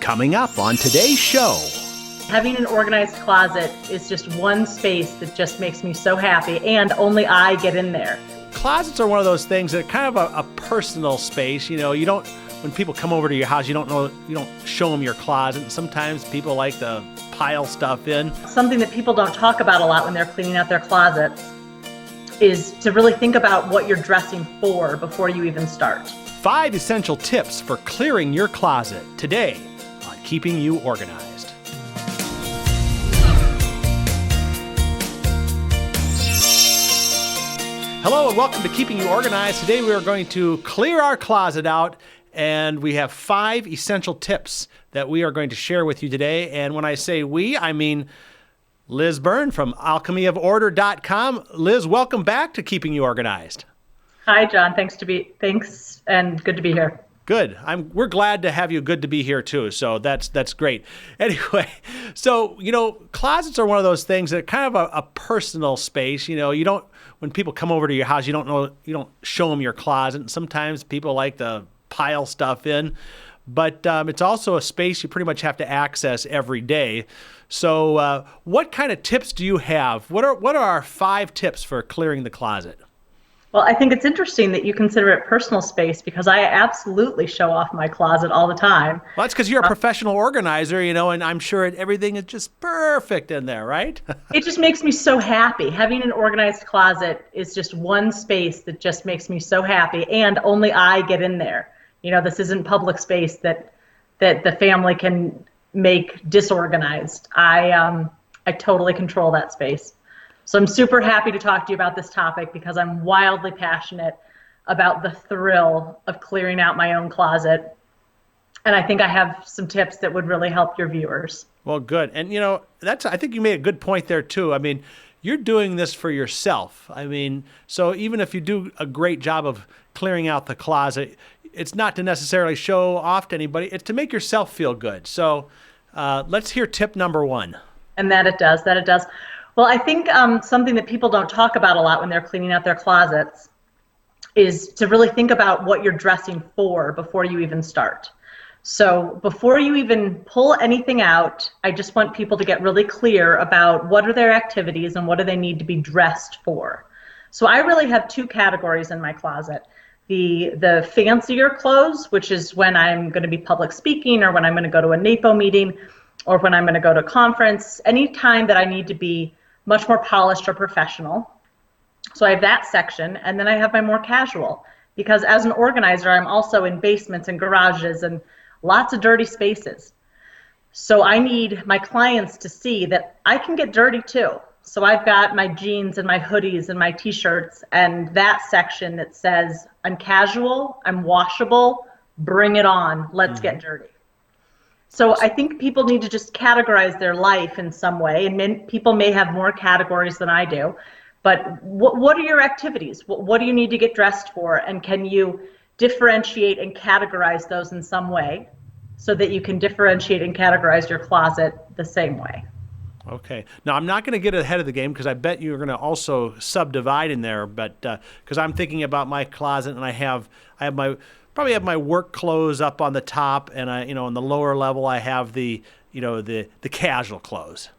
Coming up on today's show. Having an organized closet is just one space that just makes me so happy, and only I get in there. Closets are one of those things that are kind of a personal space. You know, you don't, when people come over to your house, you don't show them your closet. Sometimes people like to pile stuff in. Something that people don't talk about a lot when they're cleaning out their closets is to really think about what you're dressing for before you even start. 5 essential tips for clearing your closet today on Keeping You Organized. Hello and welcome to Keeping You Organized. Today we are going to clear our closet out, and we have 5 essential tips that we are going to share with you today. And when I say we, I mean Liz Byrne from alchemyoforder.com. Liz, welcome back to Keeping You Organized. Hi, John. Thanks and good to be here. Good. We're glad to have you. Good to be here too. So that's great. Anyway, so closets are one of those things that are kind of a personal space. You don't, when people come over to your house, you don't show them your closet. And sometimes people like to pile stuff in, but it's also a space you pretty much have to access every day. So what kind of tips do you have? What are our 5 tips for clearing the closet? Well, I think it's interesting that you consider it personal space, because I absolutely show off my closet all the time. Well, that's because you're a professional organizer, and I'm sure everything is just perfect in there, right? It just makes me so happy. Having an organized closet is just one space that just makes me so happy, and only I get in there. This isn't public space that the family can make disorganized. I totally control that space. So I'm super happy to talk to you about this topic, because I'm wildly passionate about the thrill of clearing out my own closet. And I think I have some tips that would really help your viewers. Well, good. And I think you made a good point there too. I mean, you're doing this for yourself. I mean, so even if you do a great job of clearing out the closet, it's not to necessarily show off to anybody. It's to make yourself feel good. So let's hear tip number 1. And that it does. Well, I think something that people don't talk about a lot when they're cleaning out their closets is to really think about what you're dressing for before you even start. So before you even pull anything out, I just want people to get really clear about what are their activities and what do they need to be dressed for. So I really have 2 categories in my closet. The fancier clothes, which is when I'm going to be public speaking, or when I'm going to go to a NAPO meeting, or when I'm going to go to a conference, any time that I need to be much more polished or professional. So I have that section, and then I have my more casual, because as an organizer, I'm also in basements and garages and lots of dirty spaces. So I need my clients to see that I can get dirty too. So I've got my jeans and my hoodies and my t-shirts, and that section that says, I'm casual, I'm washable, bring it on, let's get dirty. So I think people need to just categorize their life in some way, and people may have more categories than I do, but what are your activities? What do you need to get dressed for? And can you differentiate and categorize those in some way so that you can differentiate and categorize your closet the same way? Okay. Now, I'm not going to get ahead of the game, because I bet you're going to also subdivide in there, but because I'm thinking about my closet, and I have probably have my work clothes up on the top, and on the lower level I have the casual clothes.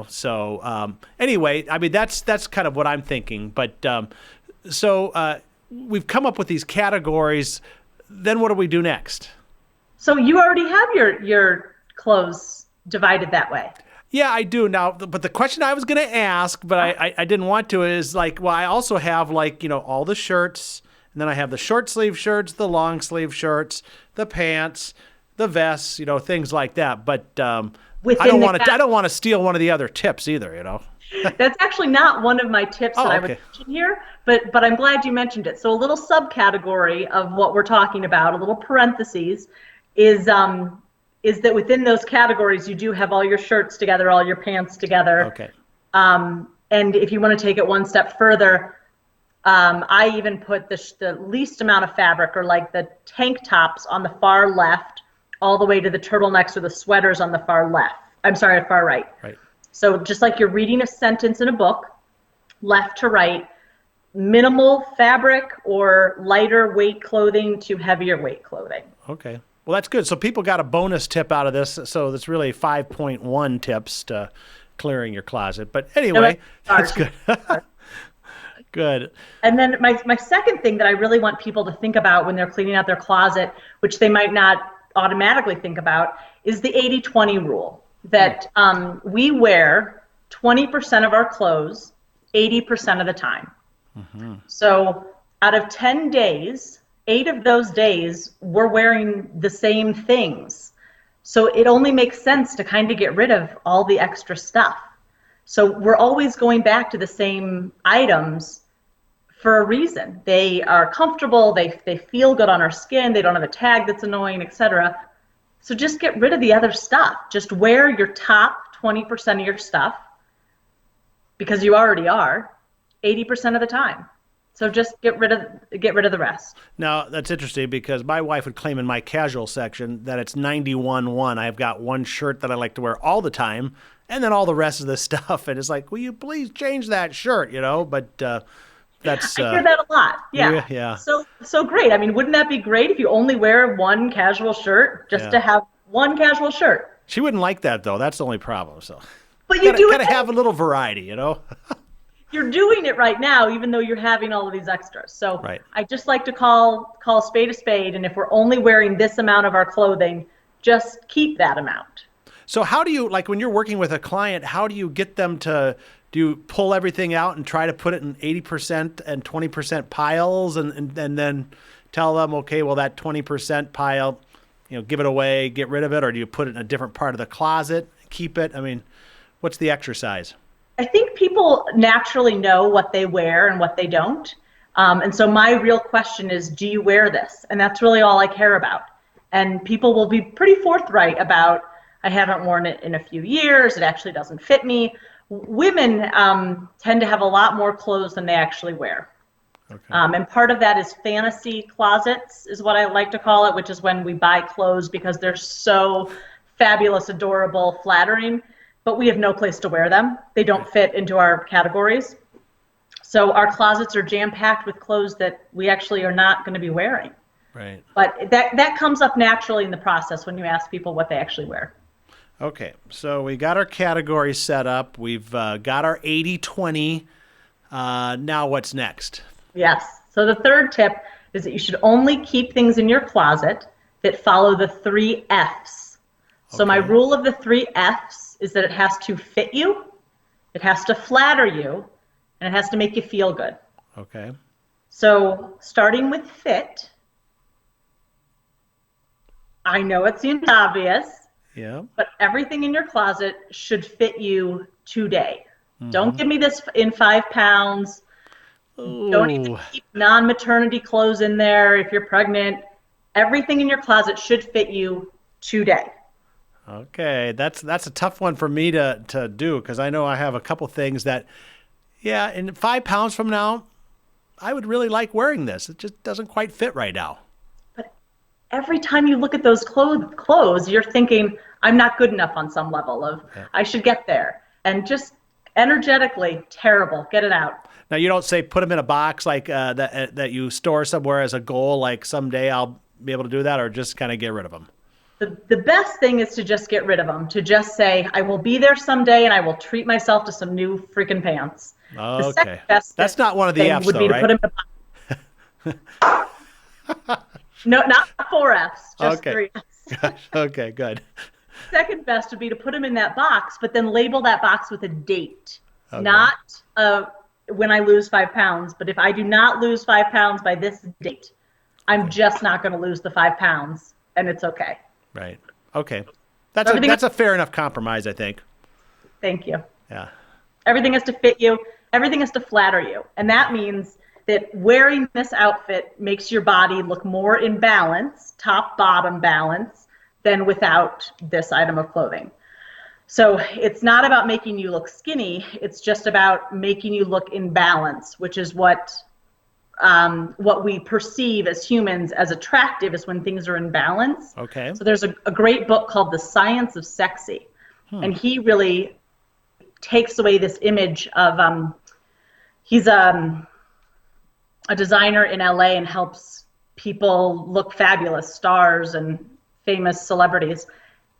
So anyway, I mean that's kind of what I'm thinking. But so we've come up with these categories. Then what do we do next? So you already have your clothes divided that way. Yeah, I do now. But the question I was going to ask, but I didn't want to, is I also have all the shirts. And then I have the short sleeve shirts, the long sleeve shirts, the pants, the vests, things like that. But I don't want to steal one of the other tips either, That's actually not one of my tips that I would mention here, but I'm glad you mentioned it. So a little subcategory of what we're talking about, a little parentheses, is that within those categories you do have all your shirts together, all your pants together. Okay. And if you want to take it one step further, I even put the least amount of fabric, or the tank tops, on the far left, all the way to the turtlenecks or the sweaters on the far left. I'm sorry, far right. Right. So just like you're reading a sentence in a book, left to right, minimal fabric or lighter weight clothing to heavier weight clothing. Okay. Well, that's good. So people got a bonus tip out of this. So that's really 5.1 tips to clearing your closet. But anyway, that's good. Good. And then my second thing that I really want people to think about when they're cleaning out their closet, which they might not automatically think about, is the 80-20 rule, that we wear 20% of our clothes 80% of the time. Mm-hmm. So out of 10 days, 8 of those days we're wearing the same things. So it only makes sense to kind of get rid of all the extra stuff. So we're always going back to the same items for a reason. They are comfortable, they feel good on our skin, they don't have a tag that's annoying, etc. So just get rid of the other stuff. Just wear your top 20% of your stuff, because you already are, 80% of the time. So just get rid of the rest. Now, that's interesting because my wife would claim in my casual section that it's 91-1. I've got one shirt that I like to wear all the time, and then all the rest of the stuff. And it's like, will you please change that shirt, But that's... I hear that a lot. Yeah. Yeah. So great. I mean, wouldn't that be great if you only wear one casual shirt just to have one casual shirt? She wouldn't like that, though. That's the only problem. So, but you gotta have a little variety, You're doing it right now, even though you're having all of these extras. So right. I just like to call a spade, and if we're only wearing this amount of our clothing, just keep that amount. So how do you, like when you're working with a client, how do you get them to, do you pull everything out and try to put it in 80% and 20% piles and then tell them, okay, well that 20% pile, give it away, get rid of it, or do you put it in a different part of the closet, keep it? I mean, what's the exercise? I think people naturally know what they wear and what they don't. And so my real question is, do you wear this? And that's really all I care about. And people will be pretty forthright about, I haven't worn it in a few years, it actually doesn't fit me. Women tend to have a lot more clothes than they actually wear. Okay. And part of that is fantasy closets, is what I like to call it, which is when we buy clothes because they're so fabulous, adorable, flattering, but we have no place to wear them. They don't fit into our categories. So our closets are jam-packed with clothes that we actually are not going to be wearing. Right. But that comes up naturally in the process when you ask people what they actually wear. Okay, so we got our categories set up. We've got our 80-20. Now what's next? Yes. So the third tip is that you should only keep things in your closet that follow the 3 Fs. So my rule of the 3 Fs is that it has to fit you, it has to flatter you, and it has to make you feel good. Okay. So starting with fit, I know it seems obvious, but everything in your closet should fit you today. Mm-hmm. Don't give me this in 5 pounds. Ooh. Don't even keep non-maternity clothes in there if you're pregnant. Everything in your closet should fit you today. Okay, that's a tough one for me to do, because I know I have a couple things that, in 5 pounds from now, I would really like wearing this. It just doesn't quite fit right now. But every time you look at those clothes, you're thinking, I'm not good enough on some level of, I should get there. And just energetically, terrible. Get it out. Now, you don't say put them in a box like that you store somewhere as a goal, like someday I'll be able to do that, or just kind of get rid of them? The best thing is to just get rid of them, to just say, I will be there someday and I will treat myself to some new freaking pants. Okay. That's not one of the F's, would be though, right? To put them No, not 4 F's, just 3 F's. Okay, good. Second best would be to put them in that box, but then label that box with a date. Okay. Not when I lose 5 pounds, but if I do not lose 5 pounds by this date, I'm just not going to lose the 5 pounds, and it's okay. Right. Okay. That's a fair enough compromise, I think. Thank you. Yeah. Everything has to fit you. Everything has to flatter you. And that means that wearing this outfit makes your body look more in balance, top-bottom balance, than without this item of clothing. So it's not about making you look skinny. It's just about making you look in balance, which is what we perceive as humans as attractive, is when things are in balance. Okay. So there's a great book called The Science of Sexy. And he really takes away this image of, he's a designer in LA and helps people look fabulous, stars and famous celebrities.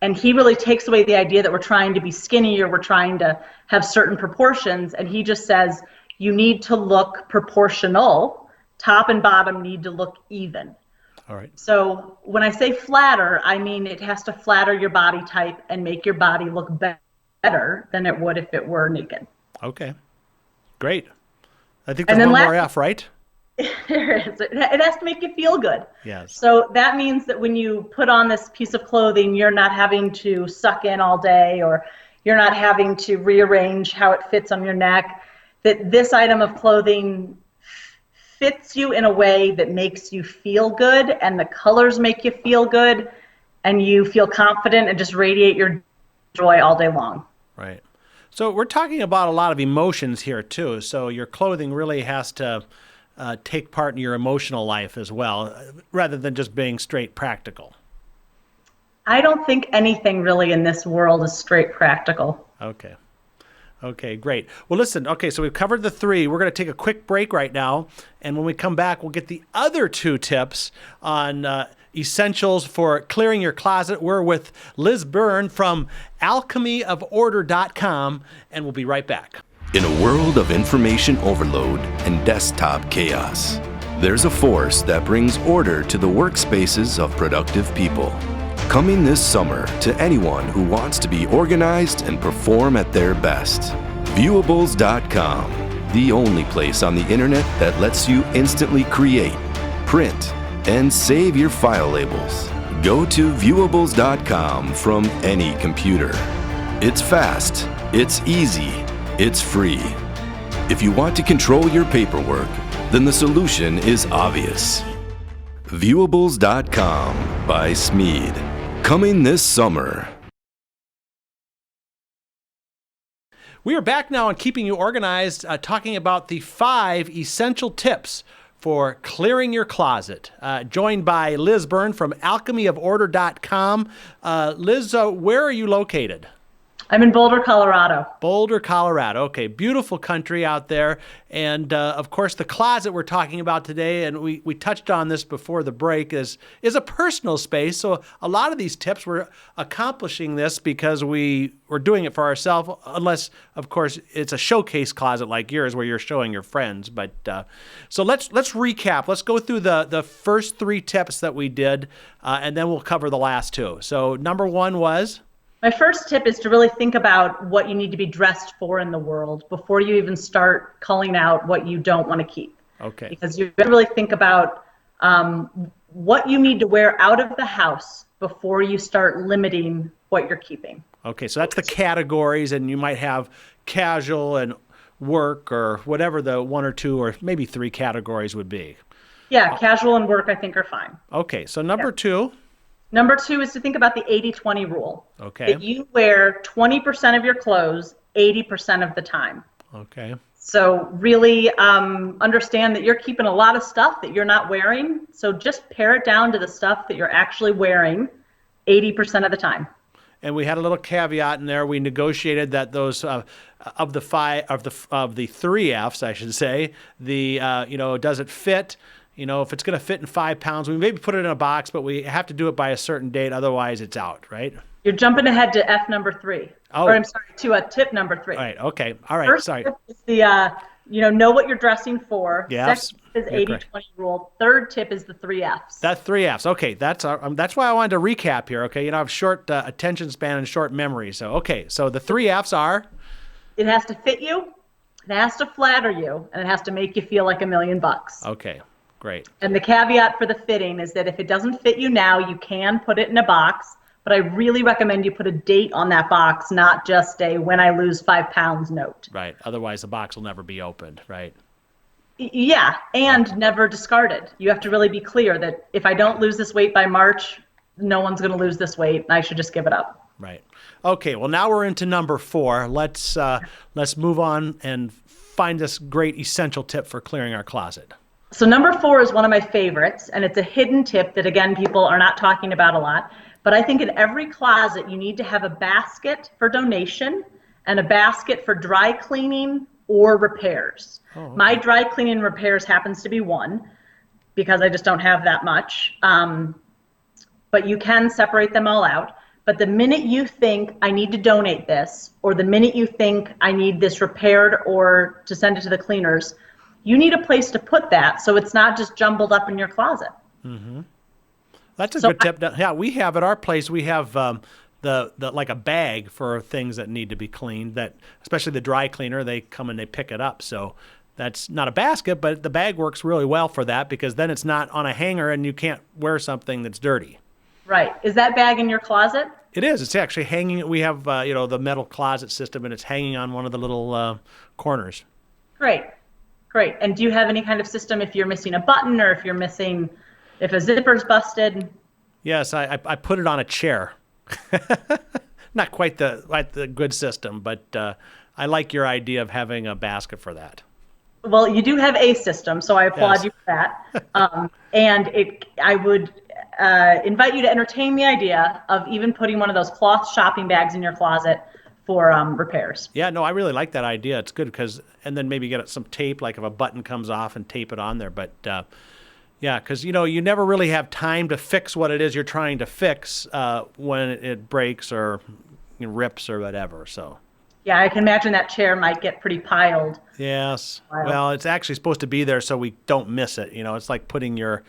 And he really takes away the idea that we're trying to be skinny or we're trying to have certain proportions. And he just says, you need to look proportional. Top and bottom need to look even. All right. So when I say flatter, I mean it has to flatter your body type and make your body look better than it would if it were naked. Okay. Great. I think there's one more F, right? There is. It has to make you feel good. Yes. So that means that when you put on this piece of clothing, you're not having to suck in all day, or you're not having to rearrange how it fits on your neck, that this item of clothing fits you in a way that makes you feel good, and the colors make you feel good, and you feel confident and just radiate your joy all day long. Right. So we're talking about a lot of emotions here too. So your clothing really has to take part in your emotional life as well, rather than just being straight practical. I don't think anything really in this world is straight practical. Okay. Okay, great. Well, listen, okay, so we've covered the three. We're going to take a quick break right now, and when we come back, we'll get the other two tips on essentials for clearing your closet. We're with Liz Byrne from alchemyoforder.com, and we'll be right back. In a world of information overload and desktop chaos, there's a force that brings order to the workspaces of productive people. Coming this summer to anyone who wants to be organized and perform at their best. Viewables.com, the only place on the internet that lets you instantly create, print, and save your file labels. Go to Viewables.com from any computer. It's fast, it's easy, it's free. If you want to control your paperwork, then the solution is obvious. Viewables.com by Smead. Coming this summer. We are back now on Keeping You Organized, talking about the 5 essential tips for clearing your closet. Joined by Liz Byrne from alchemyoforder.com. Liz, where are you located? I'm in Boulder, Colorado. Boulder, Colorado. Okay, beautiful country out there. And of course, the closet we're talking about today, and we touched on this before the break, is a personal space. So a lot of these tips, we're accomplishing this because we're doing it for ourselves, unless, of course, it's a showcase closet like yours where you're showing your friends. But so let's recap. Let's go through the first 3 tips that we did, and then we'll cover the last 2. So number 1 was? My first tip is to really think about what you need to be dressed for in the world before you even start culling out what you don't want to keep. Okay. Because you really think about what you need to wear out of the house before you start limiting what you're keeping. Okay, so that's the categories, and you might have casual and work or whatever the 1 or 2 or maybe 3 categories would be. Yeah, casual and work I think are fine. Okay, so number 2. Number 2 is to think about the 80-20 rule. Okay. That you wear 20% of your clothes 80% of the time. Okay. So really understand that you're keeping a lot of stuff that you're not wearing. So just pare it down to the stuff that you're actually wearing 80% of the time. And we had a little caveat in there. We negotiated that those of the 3 Fs, I should say, does it fit? If it's going to fit in 5 pounds, we maybe put it in a box, but we have to do it by a certain date. Otherwise, it's out, right? You're jumping ahead to F number 3. Oh. Or I'm sorry, to tip number 3. All right. Okay. All right. First Sorry. tip is the, know what you're dressing for. Yes. Second tip is 80-20 rule. Third tip is the 3 Fs. That's 3 Fs. Okay. That's why I wanted to recap here. Okay. I have short attention span and short memory. So, okay. So the 3 Fs are? It has to fit you, it has to flatter you, and it has to make you feel like $1 million. Okay. Great. And the caveat for the fitting is that if it doesn't fit you now, you can put it in a box, but I really recommend you put a date on that box, not just a when I lose 5 pounds note. Right. Otherwise, the box will never be opened, right? Yeah, and never discarded. You have to really be clear that if I don't lose this weight by March, no one's going to lose this weight, and I should just give it up. Right. Okay, well, now we're into number 4. Let's move on and find this great essential tip for clearing our closet. So number 4 is one of my favorites, and it's a hidden tip that, again, people are not talking about a lot. But I think in every closet, you need to have a basket for donation and a basket for dry cleaning or repairs. Oh, okay. My dry cleaning repairs happens to be 1 because I just don't have that much. But but you can separate them all out. But the minute you think I need to donate this, or the minute you think I need this repaired or to send it to the cleaners, you need a place to put that so it's not just jumbled up in your closet. That's a good tip. Yeah, we have at our place, we have the like a bag for things that need to be cleaned, that especially the dry cleaner, they come and they pick it up. So that's not a basket, but the bag works really well for that, because then it's not on a hanger and you can't wear something that's dirty. Right. Is that bag in your closet? It is. It's actually hanging. We have, the metal closet system, and it's hanging on one of the little corners. Great. And do you have any kind of system if you're missing a button, or if a zipper's busted? Yes, I put it on a chair. Not quite the good system, but I like your idea of having a basket for that. Well, you do have a system, so I applaud you for that. And I would invite you to entertain the idea of even putting one of those cloth shopping bags in your closet for repairs. Yeah, no, I really like that idea. It's good and then maybe get some tape, like if a button comes off, and tape it on there. But yeah, because you never really have time to fix what it is you're trying to fix when it breaks or rips or whatever. So. Yeah, I can imagine that chair might get pretty piled. Yes. Well, it's actually supposed to be there so we don't miss it. It's like putting your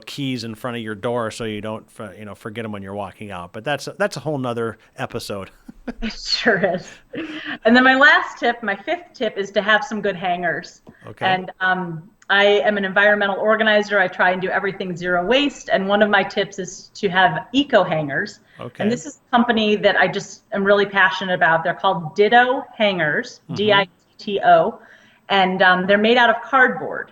keys in front of your door so you don't forget them when you're walking out. But that's a whole nother episode. It sure is. And then my fifth tip is to have some good hangers. Okay. And I am an environmental organizer. I try and do everything zero waste. And one of my tips is to have eco hangers. Okay. And this is a company that I just am really passionate about. They're called Ditto Hangers, Ditto. And they're made out of cardboard.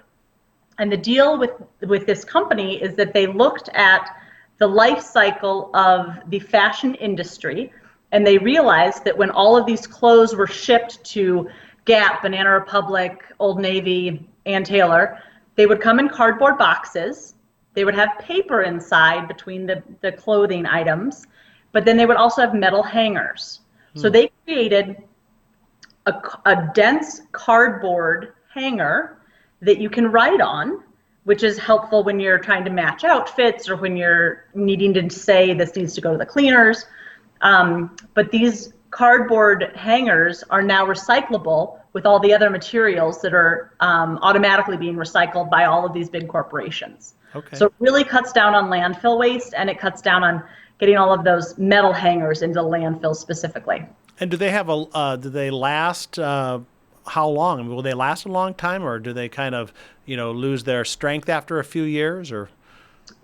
And the deal with this company is that they looked at the life cycle of the fashion industry, and they realized that when all of these clothes were shipped to Gap, Banana Republic, Old Navy, Ann Taylor, they would come in cardboard boxes. They would have paper inside between the clothing items, but then they would also have metal hangers. So they created a dense cardboard hanger that you can write on, which is helpful when you're trying to match outfits or when you're needing to say this needs to go to the cleaners. But these cardboard hangers are now recyclable with all the other materials that are automatically being recycled by all of these big corporations. Okay. So it really cuts down on landfill waste, and it cuts down on getting all of those metal hangers into landfills specifically. And do they have do they last, how long? I mean, will they last a long time, or do they kind of, lose their strength after a few years, or?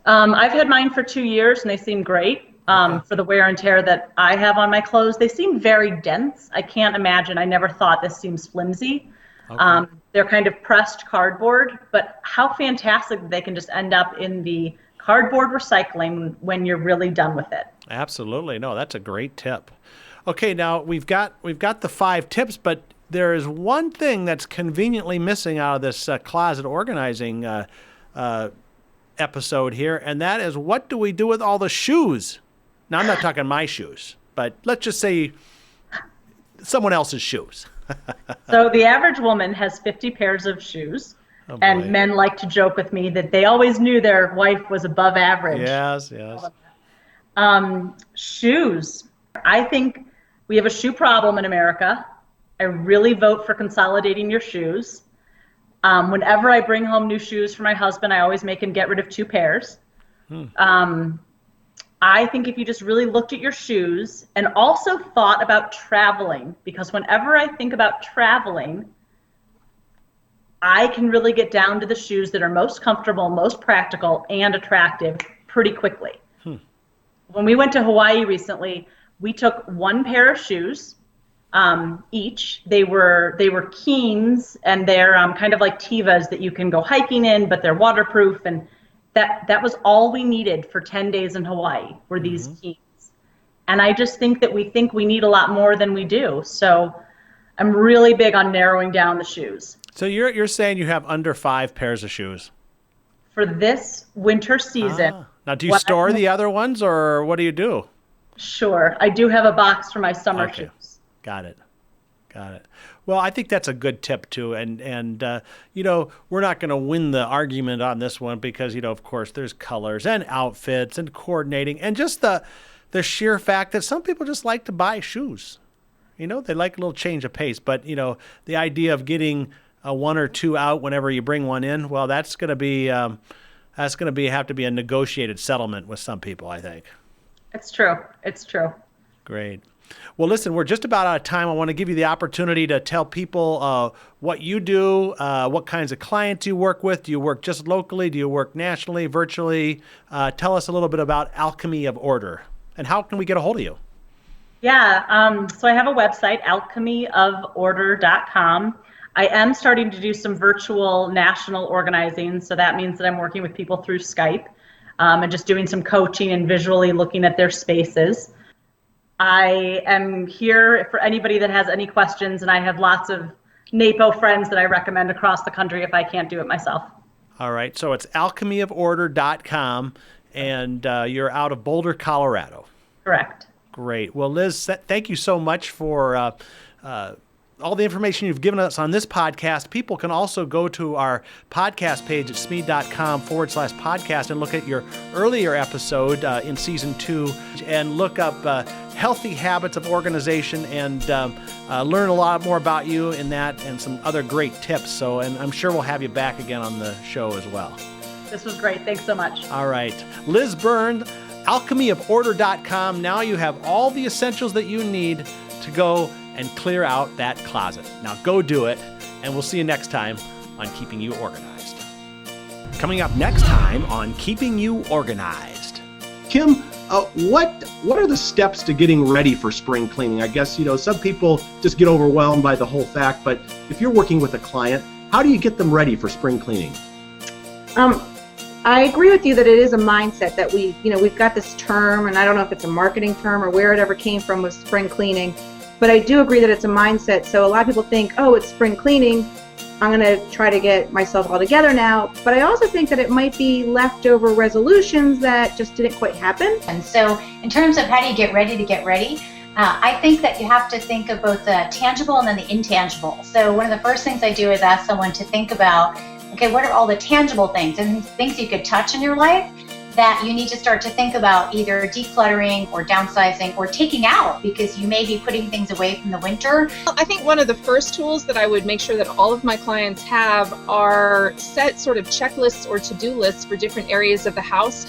I've had mine for 2 years, and they seem great. For the wear and tear that I have on my clothes, they seem very dense. I can't imagine. I never thought this seems flimsy. Okay. They're kind of pressed cardboard, but how fantastic that they can just end up in the cardboard recycling when you're really done with it. Absolutely. No, that's a great tip. Okay, now we've got the 5 tips, but there is one thing that's conveniently missing out of this closet organizing episode here, and that is, what do we do with all the shoes? Now, I'm not talking my shoes, but let's just say someone else's shoes. So the average woman has 50 pairs of shoes, and men like to joke with me that they always knew their wife was above average. Yes. Shoes. I think we have a shoe problem in America. I really vote for consolidating your shoes. Whenever I bring home new shoes for my husband, I always make him get rid of 2 pairs. I think if you just really looked at your shoes and also thought about traveling, because whenever I think about traveling, I can really get down to the shoes that are most comfortable, most practical, and attractive pretty quickly. When we went to Hawaii recently, we took 1 pair of shoes each. They were Keens, and they're kind of like Tevas that you can go hiking in, but they're waterproof, and that was all we needed for 10 days in Hawaii were these Keens. And I just think that we need a lot more than we do. So I'm really big on narrowing down the shoes. So you're saying you have under 5 pairs of shoes? For this winter season. Now, do you store the other ones, or what do you do? Sure. I do have a box for my summer shoes. Got it. Well, I think that's a good tip too, and we're not going to win the argument on this one because of course there's colors and outfits and coordinating and just the sheer fact that some people just like to buy shoes. They like a little change of pace, but the idea of getting a one or two out whenever you bring one in, well, that's going to have to be a negotiated settlement with some people, I think. It's true. It's true. Great. Well, listen, we're just about out of time. I want to give you the opportunity to tell people what you do, what kinds of clients you work with. Do you work just locally? Do you work nationally, virtually? Tell us a little bit about Alchemy of Order, and how can we get a hold of you? Yeah, so I have a website, alchemyoforder.com. I am starting to do some virtual national organizing, so that means that I'm working with people through Skype and just doing some coaching and visually looking at their spaces. I am here for anybody that has any questions, and I have lots of NAPO friends that I recommend across the country if I can't do it myself. All right, so it's alchemyoforder.com, and you're out of Boulder, Colorado. Correct. Great. Well, Liz, thank you so much for all the information you've given us on this podcast. People can also go to our podcast page at smead.com/podcast and look at your earlier episode in season 2 and look up healthy habits of organization and learn a lot more about you in that and some other great tips. And I'm sure we'll have you back again on the show as well. This was great. Thanks so much. All right. Liz Byrne, alchemyoforder.com. Now you have all the essentials that you need to go and clear out that closet. Now go do it, and we'll see you next time on Keeping You Organized. Coming up next time on Keeping You Organized. Kim, what are the steps to getting ready for spring cleaning? I guess, some people just get overwhelmed by the whole fact, but if you're working with a client, how do you get them ready for spring cleaning? I agree with you that it is a mindset that we've got this term, and I don't know if it's a marketing term or where it ever came from with spring cleaning, but I do agree that it's a mindset. So a lot of people think, oh, it's spring cleaning, I'm going to try to get myself all together now. But I also think that it might be leftover resolutions that just didn't quite happen. And so in terms of how do you get ready to get ready, I think that you have to think of both the tangible and then the intangible. So one of the first things I do is ask someone to think about, okay, what are all the tangible things and things you could touch in your life that you need to start to think about either decluttering or downsizing or taking out because you may be putting things away from the winter. I think one of the first tools that I would make sure that all of my clients have are set sort of checklists or to-do lists for different areas of the house.